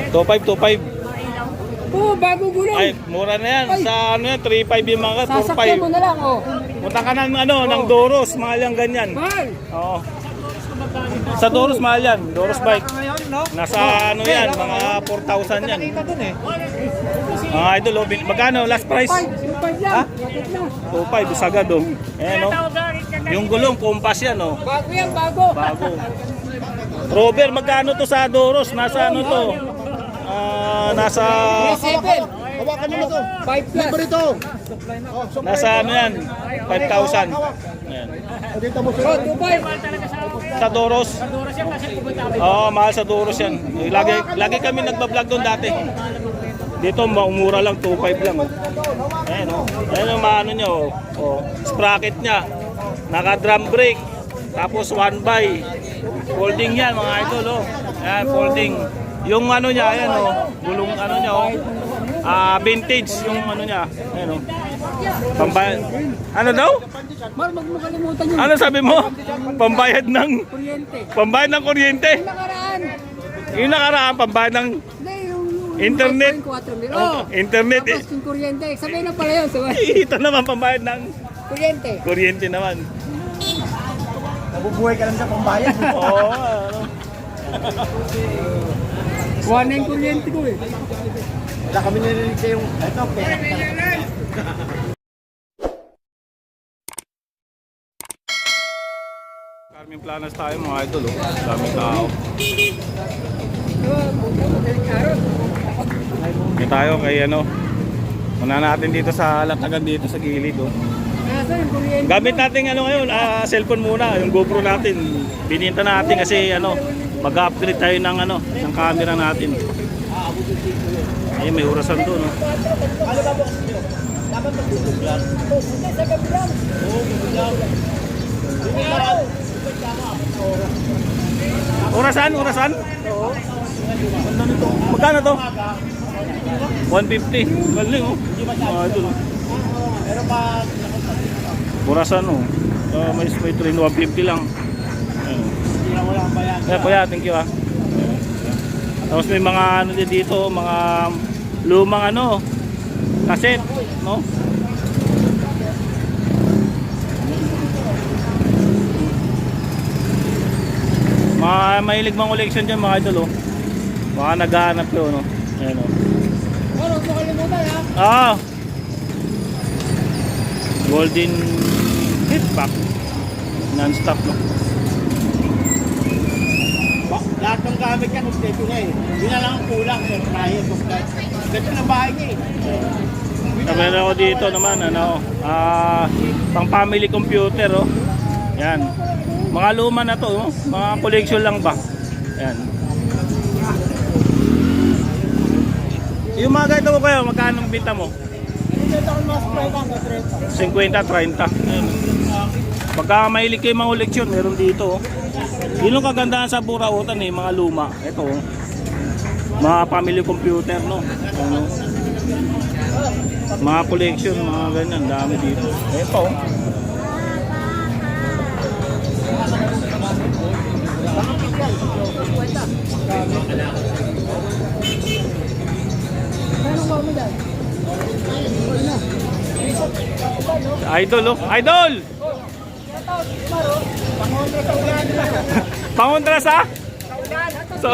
2.5, 2.5. Oo, bagong gulong. Ay, mura na yan. Sa ano yan, 3.5 yung mga, Sasakyan mo 4.5. na lang, oh. Punta ka ng ano, ng Doros, mahal yung ganyan. Mahal. Oo. Sa Doros mahal yan, Doros bike. Nasa ano yan, mga 4,000 yan. Mga idol, oh, magkano last price? 5 lang. Ha? Lapit na. 2.5, sagad oh. Ayan oh. Yung gulong, kompas yan oh. Bago yan, bago. Bago. Rover, magkano to sa Doros? Nasa ano to? Nasa 7. Hawakan nyo na to. 5 plus. Dito. nasa ano yan? 5,000. Ayan. Dito mo Oh, 2.5. Sa Doros. Oo, mahal sa Doros yan. Lagi kami nagbablog doon dati. Dito umura lang, 2.5 lang. Ayan oh. Ayan yung maano nyo. Oh. Sprocket nya. Naka drum brake. Tapos 1x. Folding yan mga idol oh. Ayan, folding. Yung ano niya, ayan oh. Gulong ano niya oh. Vintage yung ano niya. Ayan oh. Pambayad. Ano daw? Mar, magmakalimutan yung Ano sabi mo? Pambayad ng kuryente. kuryente. Nakaraan. Yung nakaraan pambayad ng Hindi, yung Internet. 5.4 oh. internet. Tapos yung kuryente. Sabay na pala yun. Sabay. Ito naman pambayad ng Kuryente. kuryente naman. Nabubuhay ka lang sa pambayan. Oo. Ano. Kuha na yung kuryente ko eh. Wala kami narinig sa yung, ito, pera. Carmen Planas tayo mga idol oh. Daming tao. May tayo kay ano. Muna natin dito sa latagan dito sa gilid oh. Nasa yung kuryente. Gamit natin ano ngayon, cellphone muna, yung GoPro natin. Bininta natin kasi ano, mag-upgrade tayo ng ano, ng camera natin. Ay, may orasan doon, no. Orasan, orasan? Oo. Magkano to? 150. Galing, oh. Ito, no. Orasan, oh. May train 150 lang. Ayun. Kaya kuya, thank you ah. Tapos may mga ano din dito, mga lumang ano, cassette, no? Mga mahilig mga collection dyan mga idol oh. Mga naghahanap yun no. Ayan oh. Ano, huwag mo kalimutan ha. Golden hit pack. Non-stop no. Lahat ng gamit niya, kompleto na eh. Yun na lang ang kulang, sir. Kaya, ganda na bahay niya eh. Meron ako dito naman ano, pang family computer oh. Yan. Mga luma na to, oh. Mga collection lang ba? Yan. Yung mga ganito ko kayo, magkano ang benta mo? 50, 30. Ayan. Pagka mahilig kayo mga koleksyon, meron dito oh. Yun yung kagandahan sa Burautan eh, mga luma. Ito oh. Mga family computer no. Ano? Mga collection, mga ganyan, dami dito. Ito oh. Idol oh. Idol! Pangontra sa? So,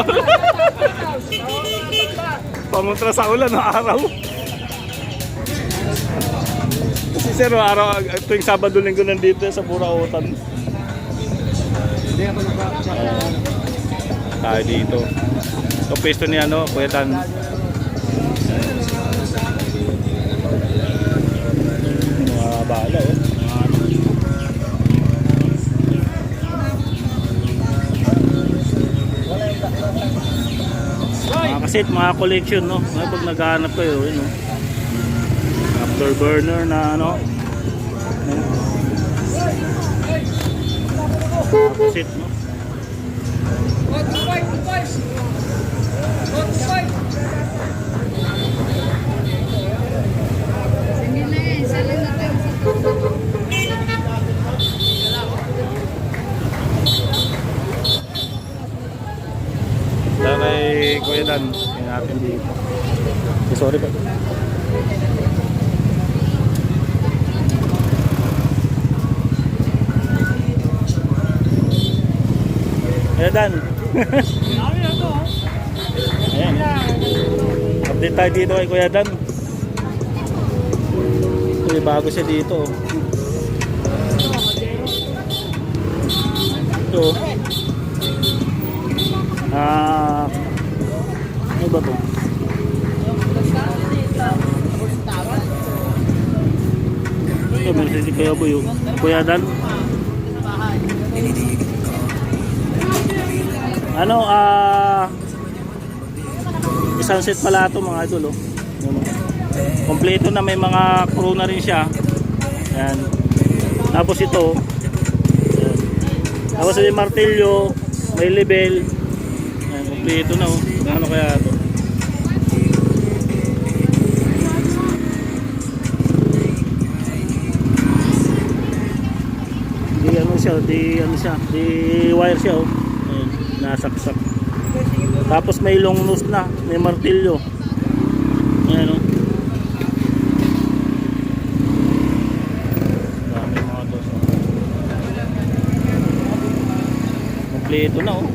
pangontra sa ulan ng araw. Kasi sir, araw tuwing Sabado Linggo nandito sa Burautan. Tayo dito. Ito pesto ni ano, Kuya Dan. Mga bala oh. Mga kasit, mga collection no. Pag naghahanap kayo, yun no. Afterburner na ano. Mga kasit no. Kay Kuya Dan. Tingnan natin dito. Sorry pa. Ayan, Dan. Ayan. Update tayo dito kay Kuya Dan. May bago siya dito. Ito. Ano ba ito? Ito, meron si Kuya Boy. Kuya Dan. Ano, isang set pala ito mga idol, oh. Kompleto na, may mga crew na rin siya. Yan. Tapos ito. Yan. Tapos may martilyo, may level. Yan, kompleto na, oh. Ano kaya ito? Di wire siya, oh. Ayan, nasaksak. Tapos may long nose na, may martilyo. Ayan, oh. Dami mga dos, oh. Kompleto na, oh.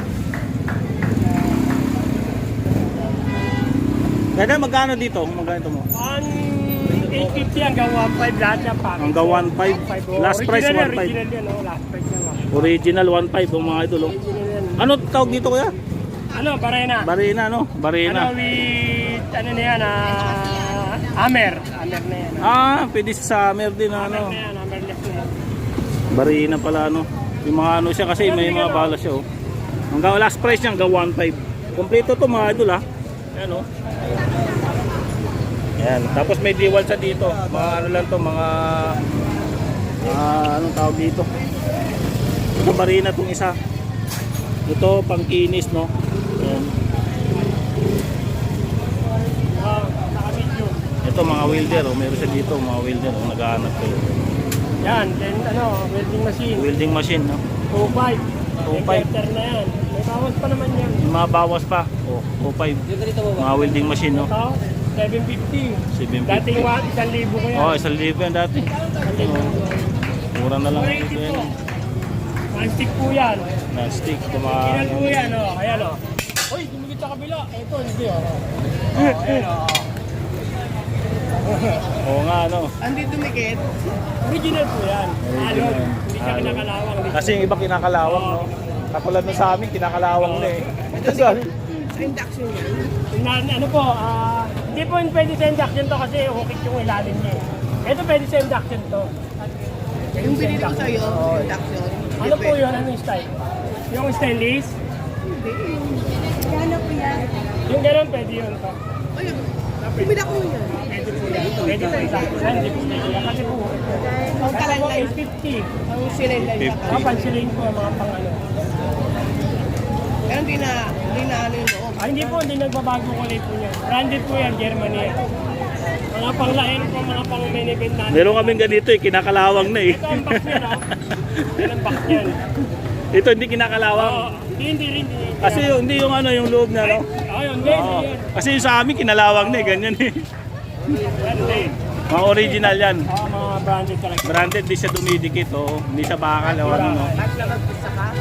Ganda, magkano dito? Magkano ito mo? 850 hanggang 1.5 lahat yan pa. Hanggang 1.5. Last price 1.5. Original yan, oh. Last price yan, oh. Original 1.5 ang mga idol, oh. Ano tawag dito, kuya? Ano, Barena? Barena, no? Barena. Ano with, ano na yan, Hammer. Hammer na yan. Pwede sa summer din, ano? Hammer na yan, hammerless na yan. Barena pala, ano? Yung mga ano siya kasi may mga bala siya, oh. Hanggang last price niya hanggang 1.5. Kompleto to mga idol, ha. Ayan, oh. Ayan. Tapos may diwal sa dito. Mga ano lang to, mga anong tawag dito? Ito Barena tong isa. Ito pangkinis, no? Ayan. Naka-video. Ito mga welder, oh. Meron siya dito, mga welder, oh. Naghahanap kayo. Yan, then welding machine. Welding machine, no? 2.5. 2.5. Inverter na yan. May bawas pa naman yan. Yung mga bawas pa. Oh, 2.5. Mga welding machine, no? Ito, 750. 750. Dating 1,000 ko yan. Oh, 1,000 yan dati. 1,000. Mura na lang 480 ito po. yan. Non-stick po yan. Non-stick. Ilan po yan, oh. Ayan, oh. Uy, dumigit sa kabila. Ito, hindi, oh. Ayan, oh. Oo nga, ano. Andi dumikit. Original po yan. Alon. Hindi siya Alon. kinakalawang. Kasi yung iba kinakalawang, no? Katulad na sa amin, kinakalawang na eh. Sorry. Induction yan. Ano po, hindi po pwede sa induction to kasi hukit yung ilalim niya. Ito pwede sa induction to. Yung binili ko sa'yo, induction. Ano po yun? Ano yung style? Yung stainless? Gano'n po yan? Yung gano'n pwede yun to. Ayun, bumila ko yan. Pwede po yan. Pwede po induction. Hindi po pwede yan. Kasi po, Ang kasi po kalalay. 850. Ang cylinder niya. Papansilin po ang mga pang ano. Pero hindi na ano yung loob. Hindi po, hindi nagbabago kulay po niya. Branded po yan, Germany yan. Mga pang lahin po, mga pang minibend natin. Meron kaming ganito eh, kinakalawang na eh. Ito ang box niya, no? Yan ang box niyan. Ito hindi kinakalawang. Oo, hindi rin. Kasi hindi yung ano, yung loob na, no? Ayun, hindi, Oo. hindi yan. Kasi yung sa amin, kinalawang na eh, ganyan eh. Yan, hindi. Mga original yan. Oo, mga branded talaga. Branded, di siya dumidikit, oh. Hindi siya bakal, o ano, no?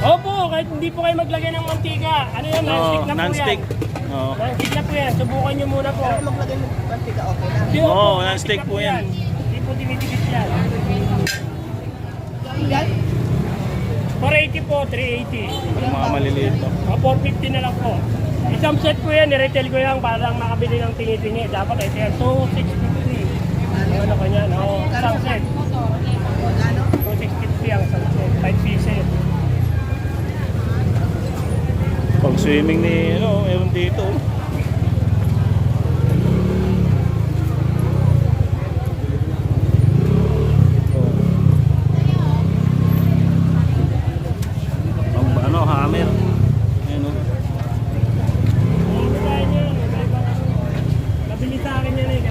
Opo, kahit hindi po kayo maglagay ng mantika. Ano yan, non-stick na po non-stick. yan. Oo. Non-stick na po yan. Subukan nyo muna po. Pero maglagay ng mantika, okay na. Hindi, Oo, opo, non-stick na po yan. Hindi po dinidikit yan. Yan. 480 po, 380. Yung mga maliliit, no? 450 na lang po. Isang set po yan, i-retail ko yan para lang makabili ng tingi-tingi. Dapat ito yan, 2,650. Ano ko yan, isang set. 2,650 ang isang set, 5 pieces. Pag swimming ni, ano, meron dito. Ang hammer. Ayan, oh. Nabili sa akin yan eh.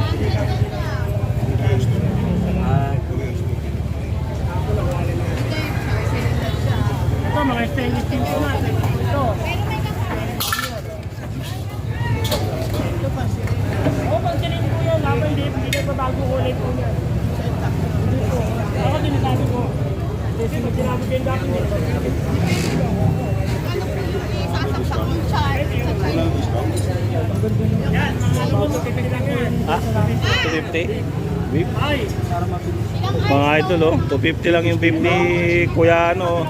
Ito, mga stainless steel po natin. Ito. bago ulit po niya. Hindi po. Ako din sabi ko. Kasi pag sinabi kayo dati niya. Yan, mga boss, pipili lang yan. Ha? 250? Beef? Ay, Mga idol, oh. 250 lang yung beef ni Kuya, ano,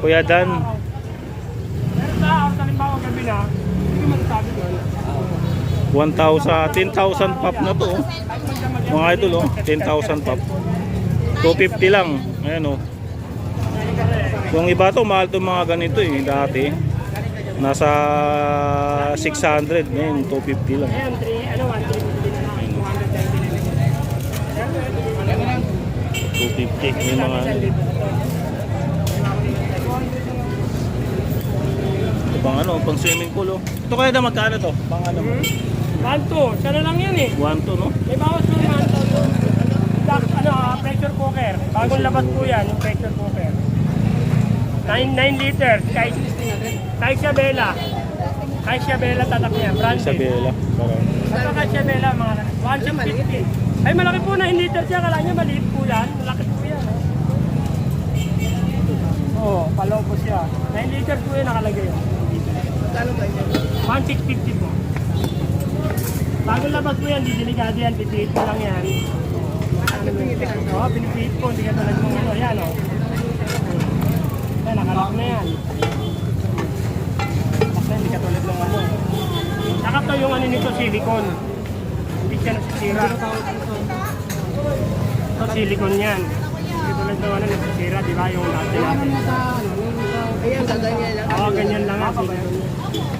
Kuya Dan. meron sa halimbawa gabi na, hindi ko masasabi doon. 10,000 pop na to, oh. Mga idol, oh. 10,000 pop. 250 lang. Ayan, oh. Yung iba to, mahal to mga ganito, eh. Dati. Nasa 600. Ngayon, 250 lang. Ayan, 150 na lang. 250. Yung mga, ano. Ito pang ano, pang swimming pool, oh. Ito kaya na magkano to? Pang ano? Manto, sana lang yan eh. 1 to, no? May bawas ng manto doon. Pressure cooker. Bagong labas po yan, yung pressure cooker. 9 liters. Kahit Isabela. Kahit Isabela tatak niya. Branded. Isabela. Parang. Ito kahit Isabela, mga 150. Ay, malaki po 9 liters siya. Kala niya maliit po yan. Malaki po yan. Oo, palobo siya. 9 liters po yan nakalagay. 1,650 po. Bagong labas po yan, di delikado yan, pipihit mo lang yan. Oo, pinipihit po, hindi ka talaga mong ano, yan o. Yan, nakalak na yan. Basta hindi ka tulad ng ano. Saka to yung ano nito, silicone. Hindi siya nasisira. Ito silicone yan. Hindi tulad ng ano, nasisira, di ba? Yung natin natin. Ayan, gaganyan lang. Oo, ganyan lang nga.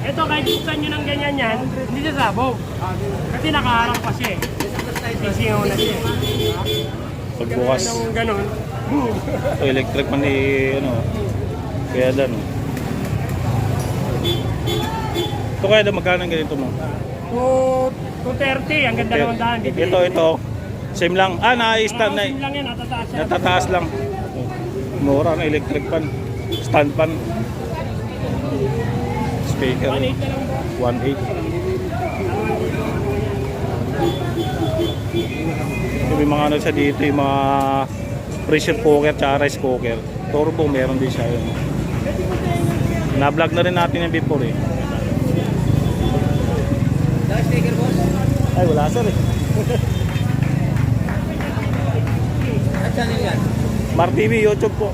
Ito, kahit buksan nyo ng ganyan yan, hindi siya sabog. Kasi nakaharang pa siya eh. Sisingaw na siya. Pagbukas. Ganun, ganun. Boom! Ito, electric man ni, ano, Kuya Dan. Ito kaya na magkano ang ganito mo? 230, ang ganda naman daan. Ito. Same lang. Ah, na-stand na. Lang yan, natataas siya. Natataas lang. Mura na electric pan. Stand pan. Speaker. 1.8 na lang po. 1.8. Yung mga ano sa dito, yung mga pressure cooker tsaka rice cooker. Turbo, meron din siya yun. Na-vlog na rin natin yung before eh. Sticker, boss. Ay, wala sir eh. At channel yan? Mar TV, YouTube po.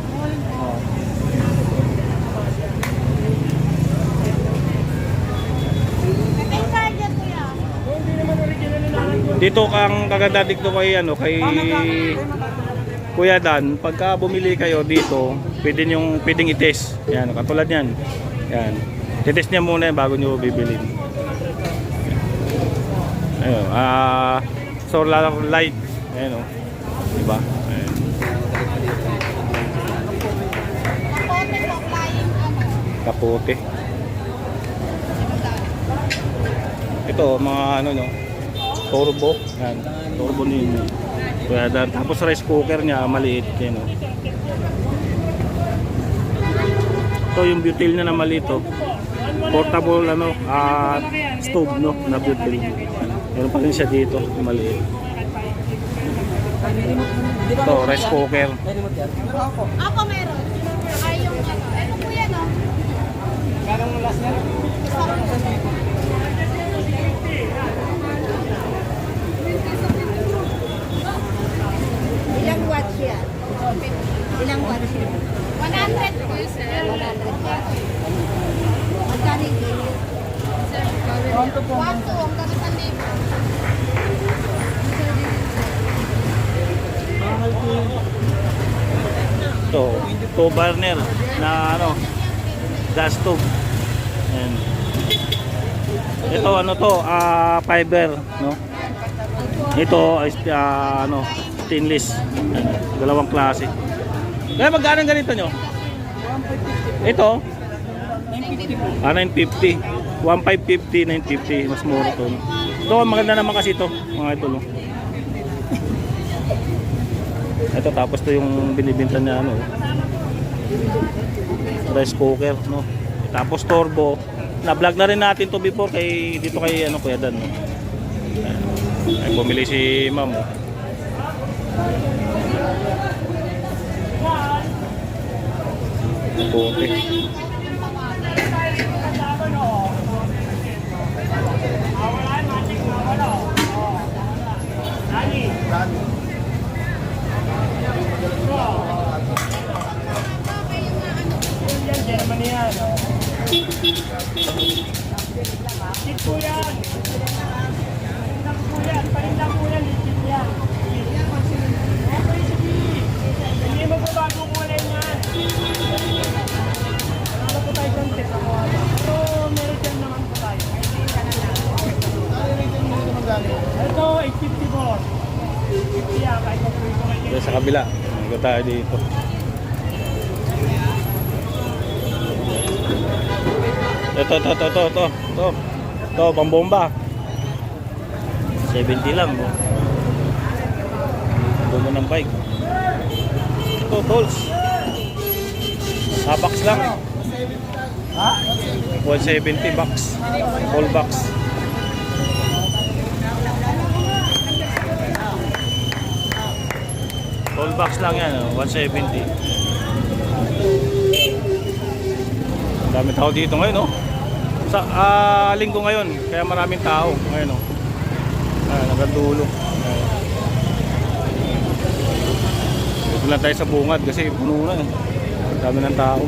Hindi naman original na lang. Dito kang kaganda dito kay ano kay Kuya Dan, pagka bumili kayo dito, pwedeng i-test. Yan, katulad niyan. Yan. I-test niya muna yan bago niyo bibilin. Ayun, solar light. Ayun oh. Diba? Ayun. Kapote. Ito, mga ano no. Turbo. Yan. Turbo ninyo. Kaya tapos rice cooker niya maliit yan oh. Ito yung butil na maliit oh. Portable ano, stove no, na butil. Meron pa rin siya dito, maliit. Ito, rice cooker. Ako meron. Ay yung ano. Ano po yan oh? Karang last na. Ilang watts yan? Ilang watts yan? 100 po sir. 100 watts. Magkano yung gilid? Sir, 1 to ang gano'n sa libo. Ito, 2 burner na ano, gas stove. Ayan. Ito ano to, fiber, no? Ito is ano, stainless. Ayan, dalawang klase. Kaya magkano ang ganito nyo? Ito 950. 1550, 950, mas mura to. Ito maganda naman kasi ito, mga ito no. Ito tapos to yung binibenta niya ano, rice cooker no. Tapos turbo. Na-vlog na rin natin to before kay dito kay ano Kuya Dan no. Ay bumili si Ma'am. Oh. Puti. Germany yan. Chip po yan. Palindak po yan. Chip yan. Okay, sige. Hindi magbabago kulay yan. Wala po tayo dyan, tip ako. So, meron dyan naman po tayo. Ito, 854. 50 yan. Kahit po ito kayo. Dito sa kabila. Ito tayo dito. Ito, pambomba. 70 lang. Bomba ng bike. Ito, tolls. Box lang. 170 box. All box. All box lang yan, 170. Dami tao dito ngayon, no? Sa linggo ngayon, kaya maraming tao ngayon, no? Nagdulo. Dito lang tayo sa bungad kasi puno na, eh. Dami ng tao.